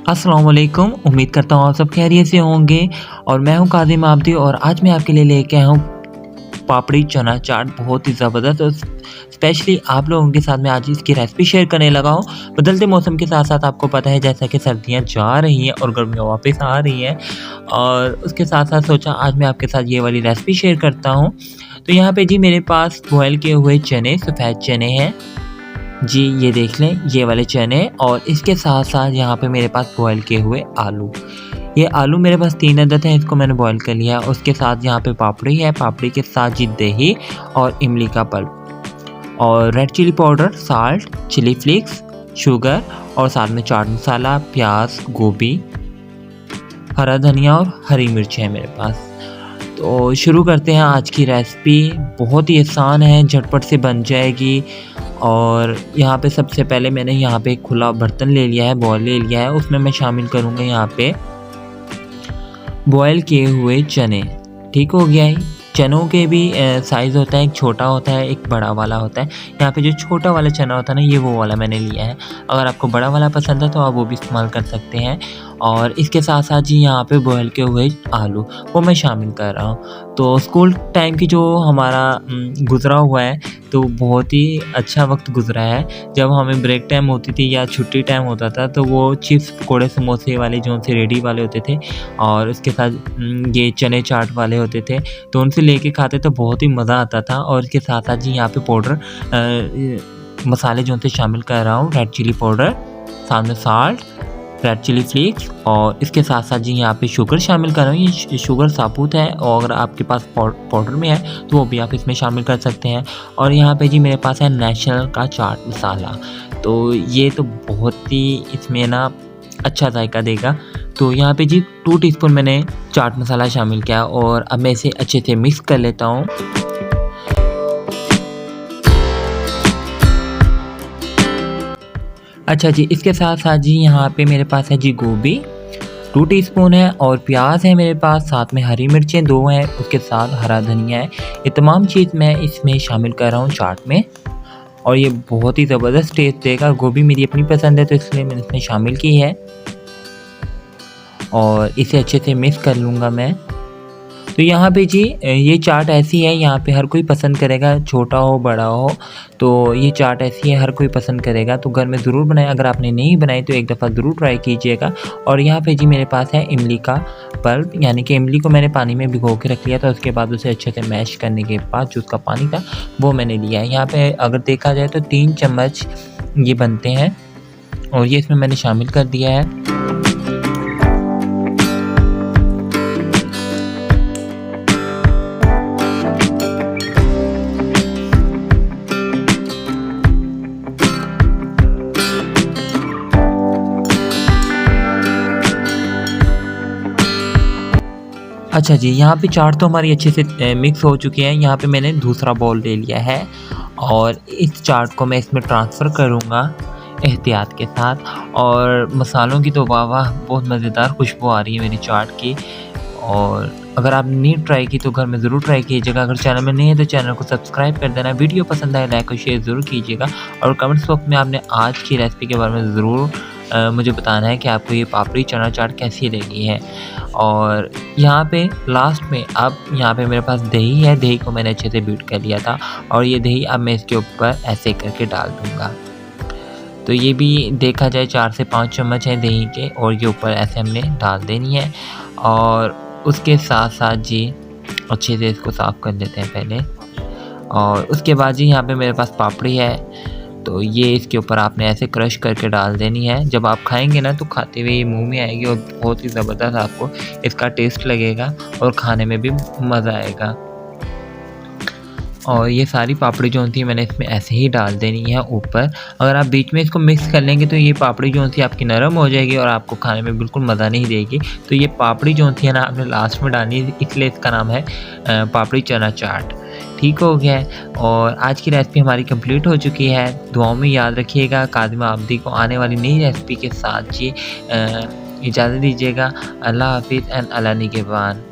अस्सलाम वालेकुम। उम्मीद करता हूँ आप सब खैरियत से होंगे और मैं हूँ कादिम आबदी और आज मैं आपके लिए लेके आया हूँ पापड़ी चना चाट बहुत ही ज़बरदस्त और स्पेशली आप लोगों के साथ मैं आज इसकी रेसिपी शेयर करने लगा हूँ। बदलते मौसम के साथ-साथ आपको पता है जैसा कि सर्दियाँ जा रही हैं और गर्मियाँ वापस आ रही हैं और उसके साथ-साथ सोचा आज मैं आपके साथ ये वाली रेसिपी शेयर करता हूँ। तो यहाँ पे जी मेरे पास बॉयल किए हुए चने, सफ़ेद चने हैं। जी, ये देख लें ये वाले चने और इसके साथ-साथ यहाँ पे मेरे पास बॉयल किए हुए आलू। ये आलू मेरे पास 3 अदद हैं, इसको मैंने बॉयल कर लिया है। उसके साथ यहाँ पे पापड़ी है, पापड़ी के साथ जी दही और इमली का पल्प और red chilli powder, salt, chilli flakes, sugar और साथ में चाट मसाला, प्याज, गोभी, हरा धनिया और हरी मिर्च है मेरे पास। तो शुरू करते हैं आज की रेसिपी। बहुत ही आसान है, झटपट से बन जाएगी। और यहाँ पे सबसे पहले मैंने यहाँ पे एक खुला बर्तन ले लिया है, बॉयल ले लिया है। उसमें मैं शामिल करूँगा यहाँ पे बॉयल किए हुए चने। ठीक हो गया है। चनों के भी साइज़ होता है, एक छोटा होता है, एक बड़ा वाला होता है। यहाँ पे जो छोटा वाला चना होता है ना, ये वो वाला मैंने लिया है। अगर आपको बड़ा वाला पसंद है तो आप वो भी इस्तेमाल कर सकते हैं। और इसके साथ-साथ जी यहाँ पे बॉयल किए हुए आलू, वो मैं शामिल कर रहा हूँ। तो स्कूल टाइम की जो हमारा गुज़रा हुआ है, तो बहुत ही अच्छा वक़्त गुज़रा है। जब हमें ब्रेक टाइम होती थी या छुट्टी टाइम होता था, तो वो चिप्स, पकोड़े, समोसे वाले जो से रेडी वाले होते थे और उसके साथ ये चने चाट वाले होते थे, तो उनसे लेके खाते तो बहुत ही मज़ा आता था। और इसके साथ-साथ जी यहाँ पे मसाले जो थे शामिल कर रहा हूँ, रेड चिली पाउडर, साथ में साल्ट, रेड चिली फ्लेक्स और इसके साथ-साथ जी यहाँ पे शुगर शामिल कर रहा हूँ। ये शुगर साबुत है और अगर आपके पास पाउडर में है तो वो भी आप इसमें शामिल कर सकते हैं। और यहाँ पे जी मेरे पास है नेशनल का चाट मसाला, तो ये तो बहुत ही इसमें ना अच्छा जायका देगा। तो यहाँ पे जी 2 टीस्पून मैंने चाट मसाला शामिल किया और अब मैं इसे अच्छे से मिक्स कर लेता हूँ। अच्छा जी, इसके साथ-साथ जी यहाँ पे मेरे पास है जी गोभी 2 टीस्पून है और प्याज है मेरे पास, साथ में हरी मिर्चें 2 हैं, उसके साथ हरा धनिया है। ये तमाम चीज़ मैं इसमें शामिल कर रहा हूँ चाट में और ये बहुत ही ज़बरदस्त टेस्ट देगा। गोभी मेरी अपनी पसंद है तो इसलिए मैंने इसमें शामिल की है और इसे अच्छे से मिक्स कर लूँगा मैं। तो यहाँ पे जी ये चाट ऐसी है, यहाँ पे हर कोई पसंद करेगा, छोटा हो बड़ा हो, तो ये चाट ऐसी है हर कोई पसंद करेगा। तो घर में ज़रूर बनाएं, अगर आपने नहीं बनाई तो एक दफ़ा ज़रूर ट्राई कीजिएगा। और यहाँ पे जी मेरे पास है इमली का पल्प, यानी कि इमली को मैंने पानी में भिगो के रख लिया था। उसके बाद उसे अच्छे से मैश करने के बाद जो उसका पानी था वो मैंने लिया है। यहाँ पे अगर देखा जाए तो 3 चम्मच ये बनते हैं और ये इसमें मैंने शामिल कर दिया है। अच्छा जी, यहाँ पे चाट तो हमारी अच्छे से मिक्स हो चुकी है। यहाँ पे मैंने दूसरा बाउल ले लिया है और इस चाट को मैं इसमें ट्रांसफ़र करूँगा एहतियात के साथ। और मसालों की तो वाह वाह, बहुत मज़ेदार खुशबू आ रही है मेरी चाट की। और अगर आपने नहीं ट्राई की तो घर में ज़रूर ट्राई कीजिएगा। अगर चैनल में नहीं है तो चैनल को सब्सक्राइब कर देना। वीडियो पसंद आए लाइक और शेयर ज़रूर कीजिएगा और कमेंट्स बॉक्स में आपने आज की रेसिपी के बारे में ज़रूर मुझे बताना है कि आपको ये पापड़ी चना चाट कैसी लगी है। और यहाँ पे लास्ट में अब यहाँ पे मेरे पास दही है, दही को मैंने अच्छे से बीट कर लिया था और ये दही अब मैं इसके ऊपर ऐसे करके डाल दूँगा। तो ये भी देखा जाए 4 से 5 चम्मच है दही के और ये ऊपर ऐसे हमने डाल देनी है। और उसके साथ-साथ जी अच्छे से इसको साफ़ कर लेते हैं पहले। और उसके बाद जी यहाँ पे मेरे पास पापड़ी है, तो ये इसके ऊपर आपने ऐसे क्रश करके डाल देनी है। जब आप खाएँगे ना तो खाते हुए ये मुँह में आएगी और बहुत ही ज़बरदस्त आपको इसका टेस्ट लगेगा और खाने में भी मज़ा आएगा। और ये सारी पापड़ी जो थी मैंने इसमें ऐसे ही डाल देनी है ऊपर। अगर आप बीच में इसको मिक्स कर लेंगे तो ये पापड़ी जो थी आपकी नरम हो जाएगी और आपको खाने में बिल्कुल मज़ा नहीं देगी। तो ये पापड़ी जो थी ना आपने लास्ट में डालनी है, इसलिए इसका नाम है पापड़ी चना चाट। ठीक हो गया है और आज की रेसिपी हमारी कंप्लीट हो चुकी है। दुआओं में याद रखिएगा। कादिम आबदी को आने वाली नई रेसिपी के साथ जी इजाज़त दीजिएगा। अल्लाह हाफ़िज़ एंड अल्लाह निगहबान।